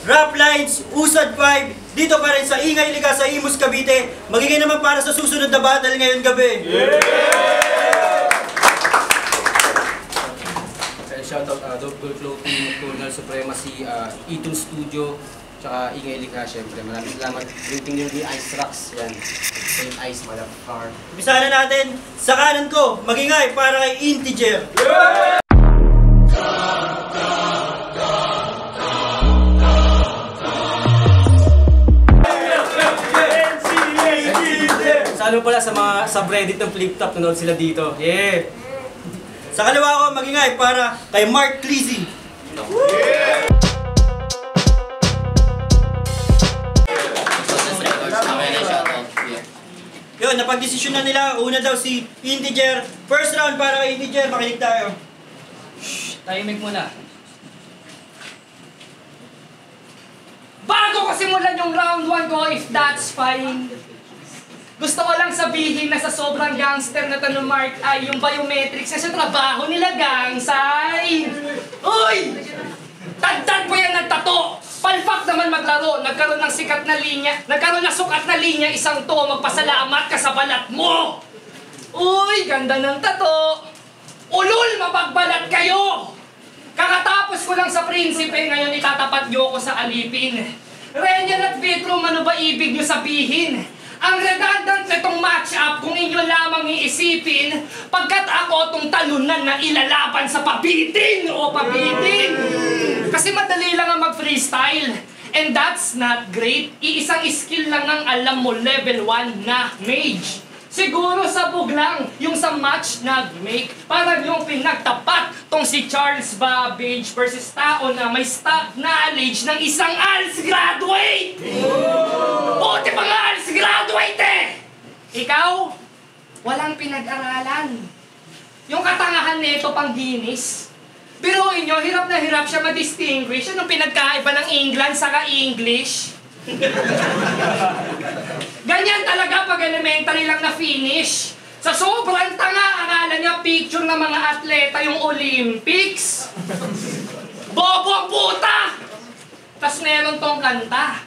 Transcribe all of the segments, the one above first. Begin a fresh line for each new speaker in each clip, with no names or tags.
Rap Lines, Usad 5, dito pa rin sa Ingay Liga sa Imus, Cavite. Magiging naman para sa susunod na battle ngayon gabi.
Shoutout Double Flow Team, Colonel Supremacy, Itun Studio, tsaka Ingay Liga, syempre. Maraming salamat. Greeting nyo ni Ice Rocks. Yan. Saint Ice, motherfucker.
Umpisa na natin sa kanan ko, magingay para kay Integer.
Sa ano pala, sa mga subreddit ng Flip Top, nanood sila dito. Yeah!
Sa kaliwa ko, magingay para kay Mark Cleasy. Yun, napag-desisyon na nila. Una daw si Integer. First round para kay Integer. Makinig tayo.
Tahimik muna. Bago ko simulan yung round 1 ko, if that's fine, gusto ko lang sabihin na sa sobrang gangster na tanong Mark ay yung biometrics na sa trabaho nila gangsay. Uy! Tagtag mo yan ng tato! Palpak naman maglaro, nagkaroon ng sikat na linya, nagkaroon ng sukat na linya, isang to, magpasalamat ka sa balat mo! Uy, ganda ng tato! Ulul, mapagbalat kayo! Kakatapos ko lang sa prinsipe, ngayon itatapat niyo ko sa alipin. Renyan at Vitrum, ano ba ibig niyo sabihin? Ang redundant nitong match-up kung inyo lamang iisipin, pagkat ako itong talunan na ilalaban sa pabitin o pabitin. Kasi madali lang ang mag-freestyle. And that's not great. Iisang skill lang ang alam mo, level 1 na mage. Siguro sabog lang yung sa match nag-make. Parang yung pinagtapat tong si Charles Babbage versus tao na may stock knowledge ng isang ALS graduate! Buti pa nga ALS graduate eh! Ikaw, walang pinag-aralan. Yung katangahan nito pang Guinness. Biruin nyo, hirap na hirap siya ma-distinguish. Anong pinagkaiba ng England saka English? Ganyan talaga pag elementary lang na finish. Sa sobrang tanga, akala niya picture ng mga atleta yung Olympics. Bobo ang puta! Tas meron tong kanta.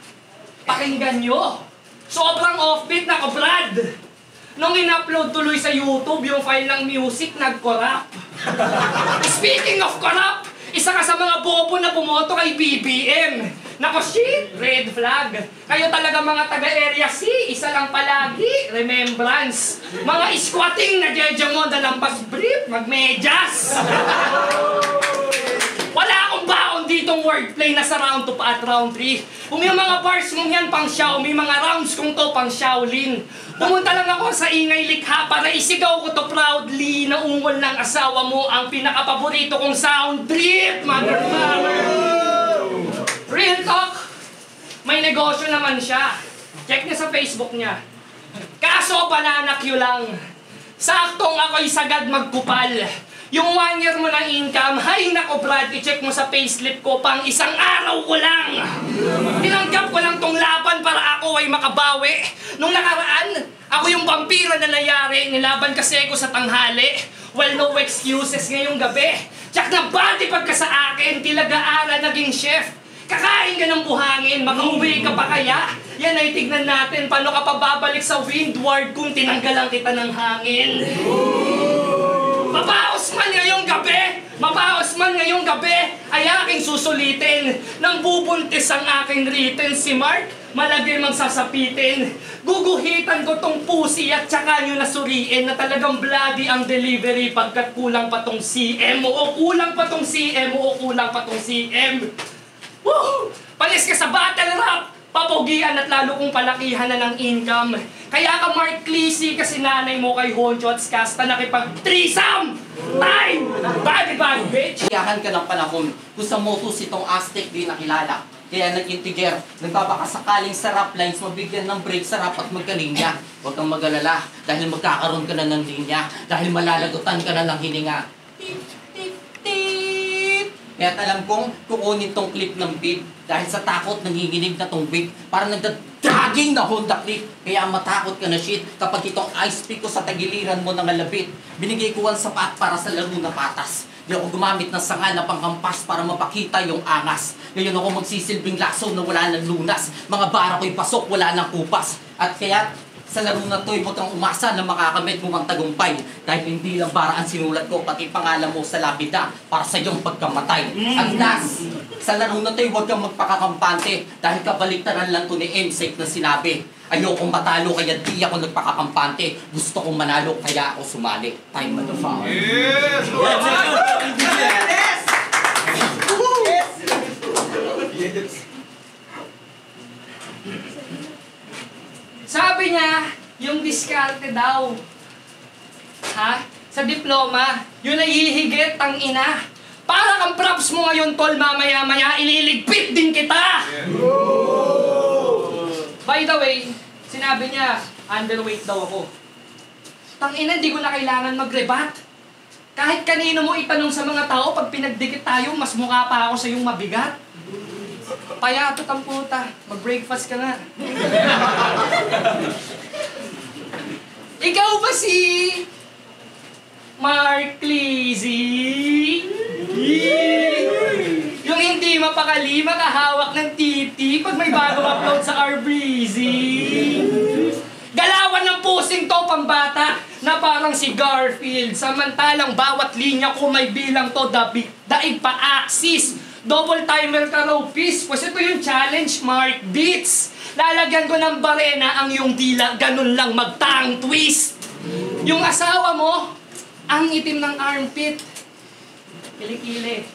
Pakinggan nyo. Sobrang offbeat na ko, Brad. Nung in-upload tuloy sa YouTube yung file ng music, nag-corrupt. Speaking of corrupt, isa ka sa mga bobo na pumoto kay BBM. Nako shit, red flag. Kayo talaga mga taga-area C, isa lang palagi, remembrance. Mga squatting na jejamo na lampas brief, magmedyas. Wala akong baon ditong wordplay na sa round 2 at round 3. Kung yung mga bars mong yan pang Xiaomi, mga rounds kong to pang Shaolin. Pumunta lang ako sa Ingay Likha para isigaw ko to proudly na ungol ng asawa mo ang pinakapaborito kong sound trip, motherfucker. Real talk, may negosyo naman siya. Check niya sa Facebook niya. Kaso bananakyo lang. Saktong ako'y sagad magkupal. Yung 1 year mo na income, hay nako Brad, i-check mo sa payslip ko pang isang araw ko lang. Tinanggap ko lang tong laban para ako ay makabawi. Nung nakaraan, ako yung vampira na nangyari, nilaban kasi ko sa tanghali. Well, no excuses ngayong gabi. Tsak na body pagka sa akin, tilagaara naging chef. Kakain ka ng buhangin, makauwi ka pa kaya? Yan ay tignan natin, paano ka pa babalik sa windward kung tinanggalan kita ng hangin. Mapaos man ngayong gabi, ay aking susulitin. Nang bubuntis ang aking written si Mark, malagay magsasapitin. Guguhitan ko tong pusi at tsaka nyo nasuriin na talagang bloody ang delivery pagkat kulang pa tong CM o kulang pa tong CM o kulang pa tong CM. Woo! Palis ka sa battle rap! Papogian at lalo kong palakihan na ng income. Kaya ka Mark Cleasy kasi nanay mo kay Honcho at Skasta nakipag-threesome! Time! Bag, bitch!
Iyahan ka ng panahon kung sa motos itong Aztec di nakilala. Kaya nag-integer, nagbabakasakaling sa rap lines, mabigyan ng break sa rap at magkalinya. Huwag kang mag-alala dahil magkakaroon ka na ng linya. Dahil malalagutan ka na ng hininga. Kaya alam kong kukunin tong clip ng beat dahil sa takot nanginginig na tong beat para nagdadaging na Honda Click. Kaya matakot ka na shit kapag itong ice pick ko sa tagiliran mo ng alabit. Binigay ko ang sapat para sa laro na patas. Di ako gumamit ng sanga na panghampas para mapakita yung angas. Ngayon ako magsisilbing laso na wala ng lunas. Mga bara ko'y pasok, wala ng kupas. At kaya, sa laro na to'y huwag kang umasa na makakamit mo ang tagumpay. Dahil hindi lang bara ang sinulat ko, pati pangalan mo sa lapida para sa iyong pagkamatay. At last, sa laro na to'y huwag kang magpakakampante. Dahil kabaliktaran lang to ni M-Safe na sinabi. Ayokong matalo kaya di ako nagpakakampante. Gusto kong manalo kaya ako sumali. Time of the foul.
Sabi niya, yung diskarte daw. Ha? Sa diploma, yun ay hihigit ang ina. Para kang props mo ngayon, tol, mamaya-maya, ililigpit din kita! By the way, sinabi niya, underweight daw ako. Tangina, di ko na kailangan mag-rebat. Kahit kanino mo itanong sa mga tao, pag pinagdikit tayo, mas mukha pa ako sa iyong mabigat. Payatot ang puta. Mag-breakfast ka na. Ikaw ba si Mark Lizzy? Yung hindi mapakali, makahawak ng titi pag may bagong upload sa R-Breezy. Galawan ng pusing to, pambata, na parang si Garfield. Samantalang bawat linya ko may bilang to, daig pa axis. Double timer ka raw, peace. Pues ito yung challenge, Mark Beats. Lalagyan ko ng barena ang yung dila, ganun lang magtang twist. Yung asawa mo, ang itim ng armpit. Kilikili.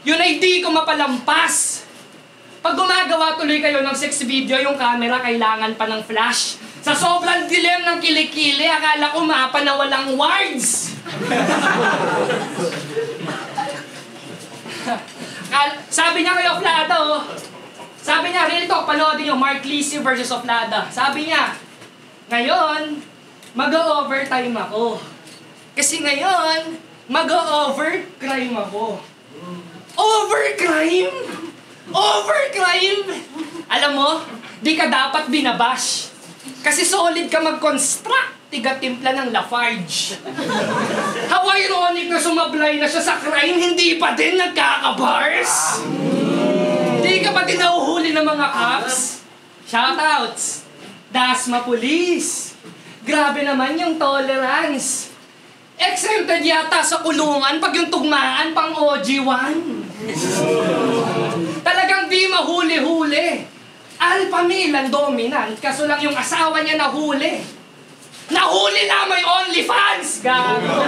Yun ay di ko mapalampas. Pag gumagawa tuloy kayo ng sex video, yung camera kailangan pa ng flash. Sa sobrang dilim ng kilikili, akala ko mapa na walang words. Sabi niya kay Oflada, oh. Sabi niya, real talk, panoodin niyo, Mark Lizzy versus Oflada. Sabi niya, ngayon, mag-overtime ako. Kasi ngayon, mag-overcrime ako. Overcrime? Overcrime? Alam mo, di ka dapat binabash. Kasi solid ka mag-construct. Tiga-timpla ng Lafarge. How ironic na sumablay na siya sa crime, hindi pa din nagkakabars? Hindi ka pa din nahuhuli ng mga cops? Shoutouts! Dasma Police! Grabe naman yung tolerance. Exempted yata sa kulungan pag yung tugmaan pang OG1. Talagang di mahuli-huli. Alpha male ang dominant, kaso lang yung asawa niya nahuli. Nahuli na may OnlyFans! Gago!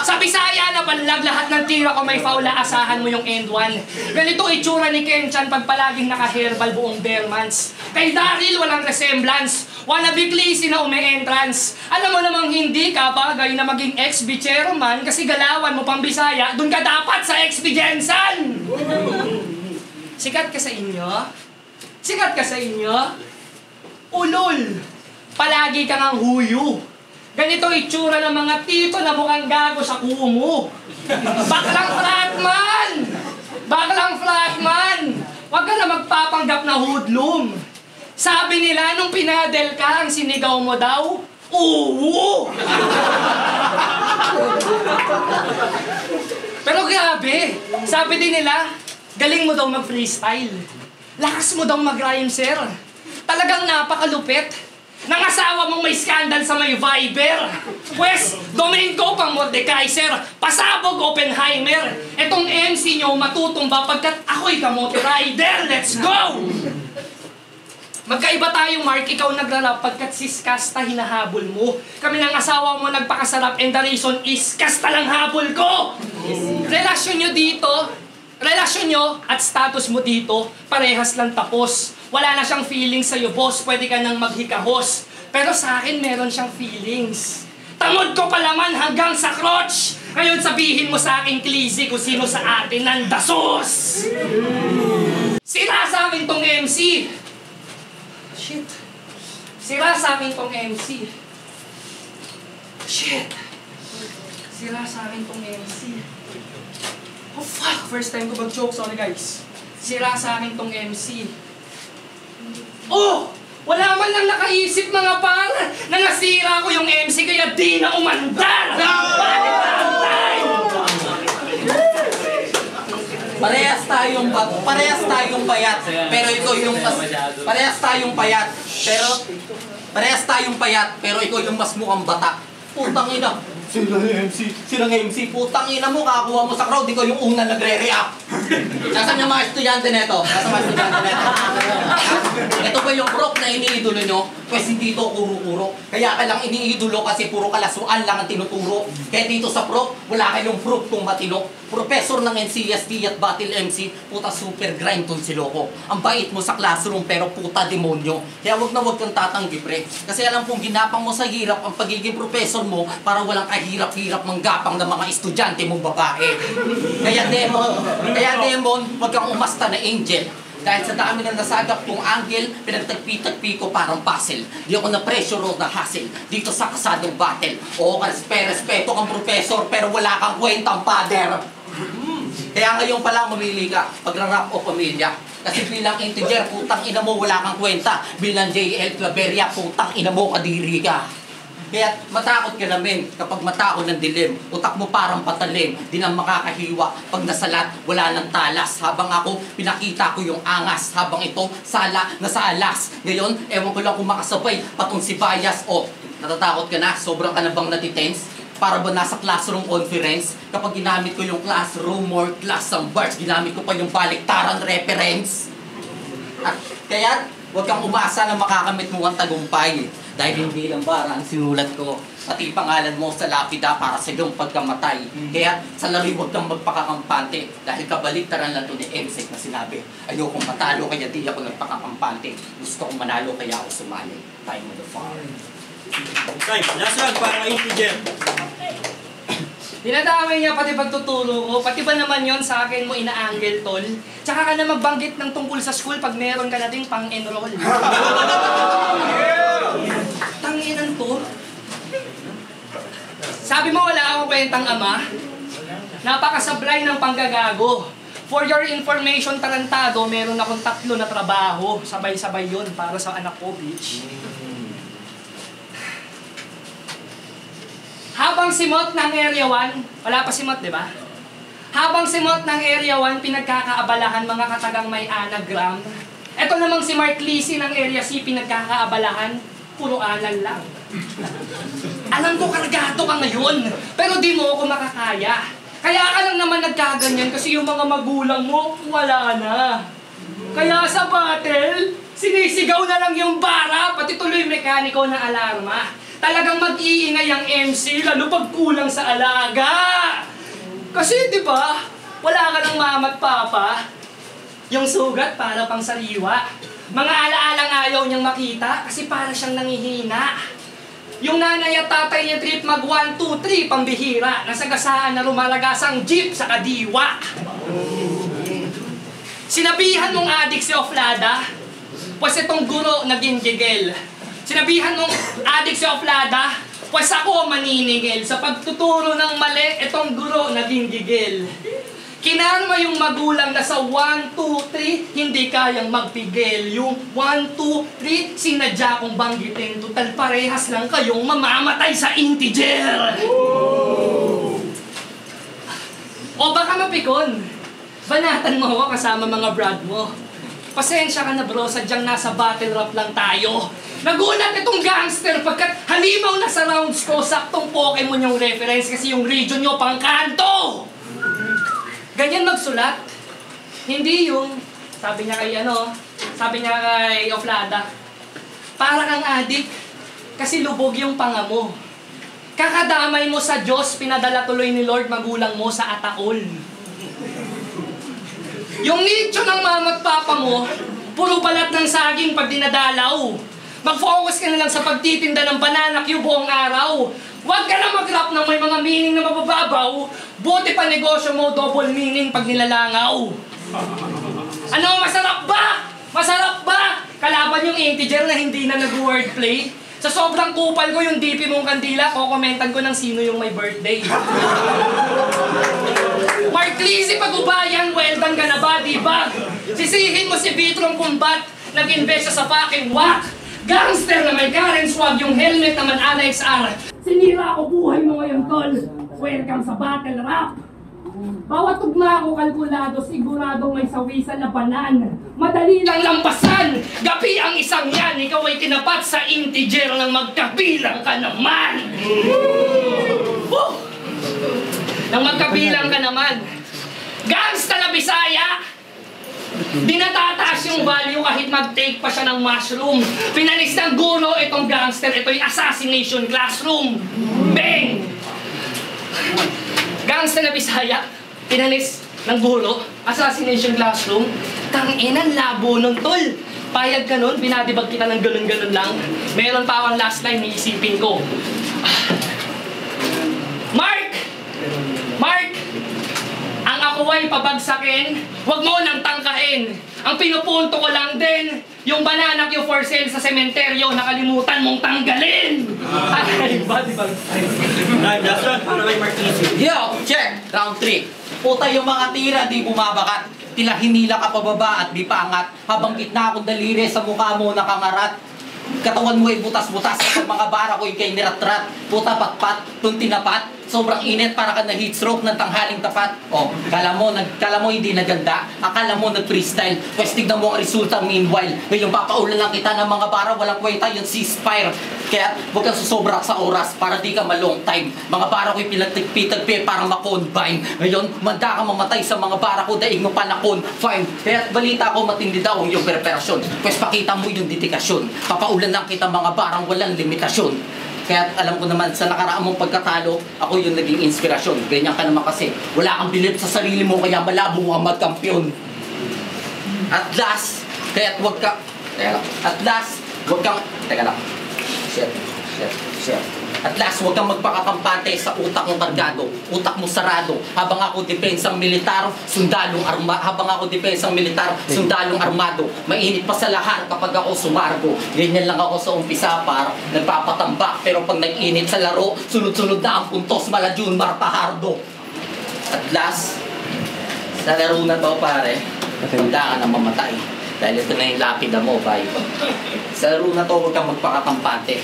Sa Bisaya na panlag, lahat ng tira ko may foul, asahan mo yung end one. Ganito itsura ni Kenchan pag palaging naka-herbal buong Bermans. Kay Daryl walang resemblance. Wannabe Clissy na ume-entrance. Alam mo namang hindi ka bagay na maging ex-bichero man kasi galawan mo pang Bisaya, dun ka dapat sa ex-bijensan! Sikat ka sa inyo? Sikat ka sa inyo? Ulol! Palagi kang ang huyo. Ganito itsura ng mga tito na mukhang gago sa kumo. Baklang flatman! Baklang flatman! Huwag ka na magpapanggap na hoodlum. Sabi nila nung pinadel ka, ang sinigaw mo daw, uwu! Pero grabe, sabi din nila, galing mo daw mag-freestyle. Lakas mo daw mag-rhyme, sir. Talagang napakalupit. Nang asawa mong may scandal sa may Viber. Pwes, Domingo pang Mordekaiser, pasabog Oppenheimer. Etong MC nyo matutumba pagkat ako'y kamote rider. Let's go! Magkaiba tayo, Mark. Ikaw nagrarap pagkat sis Kasta hinahabol mo. Kami ng asawa mo nagpakasarap and the reason is Kasta lang habol ko! Relasyon nyo dito, relasyon nyo at status mo dito, parehas lang tapos. Wala na siyang feelings sa'yo, boss. Pwede ka nang maghikahos. Pero sa akin, meron siyang feelings. Tamod ko palaman hanggang sa crotch. Ngayon sabihin mo sa akin, Clizzy, kung sino sa atin nandasos. Sira sa akin tong MC. Shit. Sira sa akin tong MC. Shit. Sira sa akin tong MC. Oh fuck! First time ko mag-joke. Sorry guys. Sira sa akin tong MC. Oh! Wala man lang nakaisip mga par na nasira ko yung MC kaya di na umandar! Balik na ang time!
parehas tayong payat, pero ikaw yung mas, parehas tayong payat, pero ikaw yung mas mukhang bata. Putang ina, silang MC, putang ina mo, kakakuha mo sa crowd, ikaw yung unang nagre-react. Nasaan yung mga estudyante neto? Ito ba yung prop na iniidolo nyo? Pues hindi ito kuro-kuro. Kaya ka lang iniidolo kasi puro kalasuan lang ang tinuturo. Kaya dito sa prop, wala kayong proof kung matino. Professor ng NCSD at Battle MC, puta super grind tong si Loko. Ang bait mo sa classroom pero puta demonyo. Kaya wag na wag kang tatanggi pre. Kasi alam kong ginapang mo sa hirap ang pagiging professor mo para walang kahirap-hirap manggapang ng mga estudyante mong babae. Kaya Demon, wag kang umasta na angel. Dahil sa dami ng nasagap kong angle, pinagtagpi-tagpi ko parang puzzle. Di ako na-pressure o na-hassle dito sa kasadong battle. Oo, respeto kang professor pero wala kang kwentang father. Kaya ngayon pala mamili ka, pagra-rap o pamilya. Kasi bilang integer, putang ina mo, wala kang kwenta. Bilang JL Claveria, putang ina mo, kadiri ka. Kaya matakot ka namin kapag matao ng dilim. Utak mo parang patalim, di na makakahiwa. Pag nasalat, wala nang talas. Habang ako, pinakita ko yung angas. Habang ito, sala na sa alas. Ngayon, ewan ko lang kung makasabay patong si Bias. O, natatakot ka na? Sobrang ka na bang natitense? Para ba nasa classroom conference? Kapag ginamit ko yung classroom or class ng bars, ginamit ko pa yung baliktaran reference. At kaya, huwag kang umasa na makakamit mo ang tagumpay. Dahil hindi lang bara ang sinulat ko, pati pangalan mo sa lapida para sa iyong pagkamatay. Kaya sa laro'y huwag kang magpakakampante dahil kabaliktaran lang ito ni MSEC na sinabi. Ayokong matalo kaya di ako nagpakakampante. Gusto kong manalo kaya ako sumali. Time of the farm.
Time, last one para integer.
Dinadamay niya pati pagtuturo ko, pati ba naman yon sa akin mo ina-angle tol? Tsaka ka na magbanggit ng tungkol sa school pag meron ka na ding pang-enroll. Tanginan to. Sabi mo wala akong kwentang ama? Napakasablay ng panggagago. For your information, tarantado, meron akong 3 na trabaho. Sabay-sabay yun para sa anak ko, bitch. Habang simot ng Area 1, wala pa simot, di ba? Habang simot ng Area 1, pinagkakaabalahan mga katagang may anagram. Ito namang si Mark Lisi ng Area C, pinagkakaabalahan, puro anal lang. Alam ko kargado ka ngayon, pero di mo ako makakaya. Kaya ka lang naman nagkaganyan kasi yung mga magulang mo, wala na. Kaya sa battle, sinisigaw na lang yung bara, pati tuloy mekaniko na alarma. Talagang mag-iingay ang MC, lalo pag kulang sa alaga. Kasi di ba, wala ka ng mama at papa. Yung sugat para pang sariwa. Mga alaalang ayaw niyang makita kasi para siyang nangihina. Yung nanay at tatay niya trip mag 1, 2, 3 pambihira. Nasagasaan na lumalagas ang jeep sa kadiwa. Sinabihan mong adik si Oflada, pues itong guro naging gigil. Sinabihan mong adik si Oflada, pues ako maniningil. Sa pagtuturo ng mali, itong guro naging gigil. Kinarma yung magulang na sa 1, 2, 3, hindi kayang magpigil. Yung 1, 2, 3, sinadya kong banggitin. Total parehas lang kayong mamamatay sa integer. O baka mapikon. Banatan mo ako kasama mga brad mo. Pasensya ka na bro, sadyang nasa battle rap lang tayo. Nagulat itong gangster pagkat halimaw na sa rounds ko, saktong Pokemon yung reference kasi yung region nyo pang kanto. Ganyan magsulat. Hindi yung, sabi niya kay Oflada, para kang adik kasi lubog yung panga mo. Kakadamay mo sa Diyos, pinadala tuloy ni Lord magulang mo sa Ataol. Yung nicho ng mama at papa mo, puro balat ng saging pag dinadalaw. Mag-focus ka na lang sa pagtitinda ng banana cue buong araw. Huwag ka na mag-rap ng may mga meaning na mabababaw. Buti pa negosyo mo, double meaning pag nilalangaw. Ano, masarap ba? Masarap ba? Kalaban yung integer na hindi na nag-wordplay. Sa sobrang kupal ko yung DP mong kandila, kokomentan ko ng sino yung may birthday. Mark Lisi, pag-ubayan, well done ka na ba, diba? Sisihin mo si Vitrong Combat, nag-invest sa fucking whack. Gangster na may Karen Swag, yung helmet naman Alex R. Sinira ako buhay mo ngayon, tol. Welcome sa battle rap. Bawat tugma ko kalkulado, siguradong may sawisan na banan. Madali lang lampasan, gapi ang isang yan. Ikaw ay tinapat sa integer ng magkabilang ka naman. Nang magkabilang ka naman. Gangsta na Bisaya! Di natataas yung value kahit mag-take pa siya ng mushroom. Pinalis ng guro itong gangster. Ito yung assassination classroom. Bang! Gangster na Bisaya. Pinalis ng guro. Assassination classroom. Tanginan, labo nun, tol. Payag ka nun, binadibag kita ng ganun-ganun lang. Meron pa akong last line, iisipin ko. Mark! Mark! Ang ako ay pabagsakin, huwag mo nang tangkahin. Ang pinupunto ko lang din, yung banana Q for sale sa sementeryo, nakalimutan mong tanggalin. Ay, badibag.
Ay, last one, para kay Marquez.
Yo, check! Round 3. Puta yung mga tira, di bumabakat. Tila hinila ka pababa at di paangat. Habang gitna akong daliri sa mukha mo nakangarat. Katawan mo ay butas-butas. Sa mga bara ko ikay nirat-rat. Puta pat-pat, tung tinapat. Sobrang init para ka na heat stroke ng tanghaling tapat. O, kala mo hindi naganda. Akala mo nag-freestyle. Pwes tignan mo ang resulta meanwhile. Ngayon papaulan lang kita ng mga bara. Walang kwenta yung ceasefire. Kaya huwag kang susobra sa oras para di ka ma-long time. Mga bara ko'y pinagtagpi para ma-combine. Ngayon, manda ka mamatay sa mga bara ko. Daig mo pa na-confine. Kaya balita ko matindi daw yung preparasyon. Pwes pakita mo yung dedikasyon. Papaulan lang kita mga barang walang limitasyon. Kaya alam ko naman sa nakaraan mong pagkatalo, ako yung naging inspirasyon. Ganyan ka naman kasi. Wala kang bilib sa sarili mo, kaya malabo mo ang magkampiyon. At last, kaya't wag ka... At last, wag kang... Teka lang. Share. At last, huwag kang magpakakampante sa utak mong kargado, utak mo sarado. Habang ako depensang militar, sundalong armado. Mainit pa sa lahat kapag ako sumargo. Ganyan lang ako sa umpisa para nagpapatambak. Pero pag nag-init sa laro, sunod-sunod na ang puntos, Malajun, Marpahardo. At last, sa laro na to pare, handa ka na mamatay. Dahil ito na yung lapida mo, bye. Sa laro na to, huwag kang magpakakampante.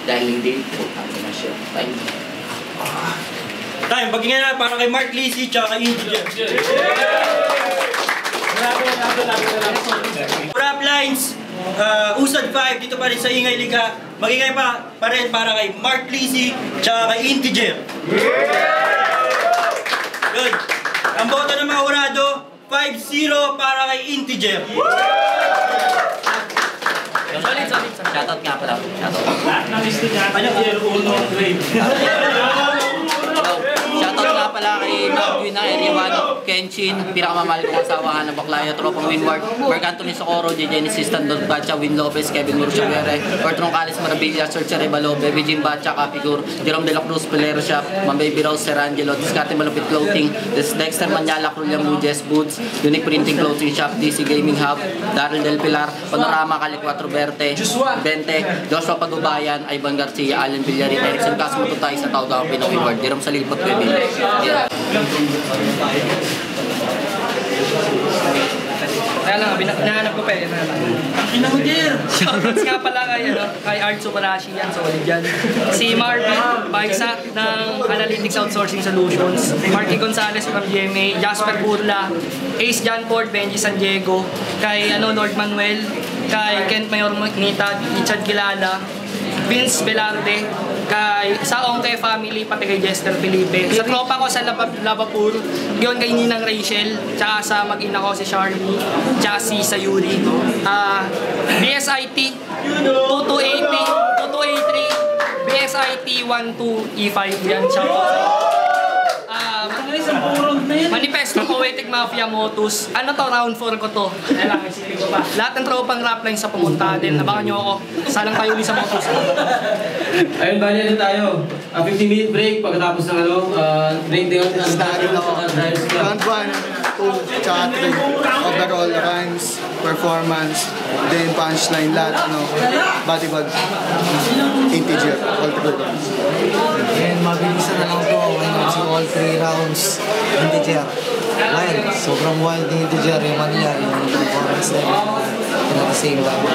Dahil hindi, putang na siya. Time.
Time, pagingin na para kay Mark Lisi tsaka kay Integer. Rap lines, Usad 5, dito pa rin sa Ingay Liga. Magingay pa rin para kay Mark Lisi tsaka kay Integer. Good. Ang boto ng mga urado, 5-0 para kay Integer.
Solid.
Shoutout nga pala. Shoutout. Shoutout nga pala kay Marvin ng Area 1, Kenshin, pinakamamahal kong asawa ng Baklaya, Tropang Winward, Mark Anthony Socorro, DJ Assistant, Don Bacha, Win Lopez, Kevin Murciaguere, Bertrand Calis, Marabilla, Sergio Rebalo, Baby Jim Bacha, Capigur, Jerome De La Cruz, Pelero Shop, Mambaby Rose, Serangelo, Discarte Malupit Clothing, Dexter Manyala, Cruliam Lujes, Boots, Unique Printing Clothing Shop, DC Gaming Hub, Daryl Del Pilar, Panorama, Cali 4 Verte, Bente, Joshua Pagubayan, Ivan Garcia, Allen Villarin, Erickson Casmo Tutay sa Taugao, Pinoy Winward, Jerome Salilpot, Baby. Yeah.
Kaya lang, hinahanap ko pa eh. Shoutouts nga pala kay Art Subarashi yan, solid yan. Si Marvin Baisa ng Analytics Outsourcing Solutions, Marky Gonzalez from GMA, Jasper Burla, Ace Janford, Benji San Diego, kay Lord Manuel, kay Kent Mayor Nita, Richard Gilala, Vince Velarde, kay sa Ongke family, pati kay Jester Felipe. Sa tropa ko sa Lavapur, yun kay Ninang Rachel, tsaka sa mag-ina ko si Charmy, tsaka si Sayuri. BSIT 2280, 2283, BSIT 12E5 yan. Manifesto Poetic Mafia Motus. Ano to? Round 4 ko to. Lahat ng tropang rap line sa pumunta din. Abangan nyo ako. Salang tayo sa Motus.
Ayun, bali ano tayo? 15-minute break pagkatapos ng break din ang
Starting ako. Round 1, 2, tsaka 3. Overall, rhymes, performance, then punchline, lahat, body bag, integer, all together.
And mabilisan na lang ito sa all 3 rounds integer. Wild, sobrang wild ng integer yung mangyari, yung performance level at the same time.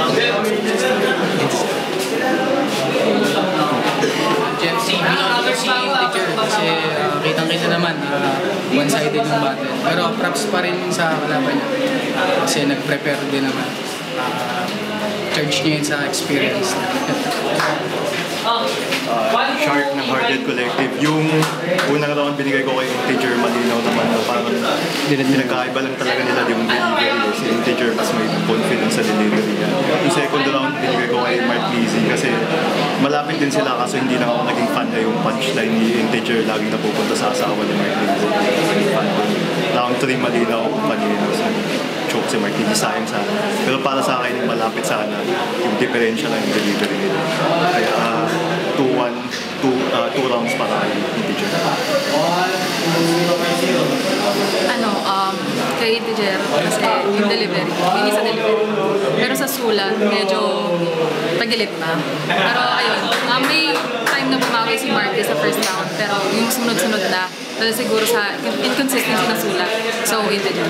si Integer kasi kitang-kita naman one-sided yung battle. Pero props pa rin sa kalaban niya kasi nag-prepare din naman. Charge niya yun sa experience.
Shark ng Hardhead Collective. Yung unang round binigay ko kay Integer, malinaw naman na parang pinagkaiba lang talaga nila yung delivery. Si Integer mas may confidence sa delivery niya. Yung second round binigay ko kay Mark Lizzy kasi malapit din sila kaso hindi na ako naging fan na yung punchline ni Integer laging napupunta sa asawa ni Mark Lizzy. Round 3 malinaw kung kanina. Choke si Mark Lizzy, sayang sana. Pero para sa akin, malapit sana yung differential ng delivery nila. Kaya 2 rounds para kay Integer.
Kay Integer kasi yung delivery, hindi sa delivery. Pero sa sulat, medyo tagilid na. Pero ayun, may time na bumawi si Marky sa first round, pero yung sunod-sunod na, dahil siguro sa inconsistency ng sulat. So, Integer.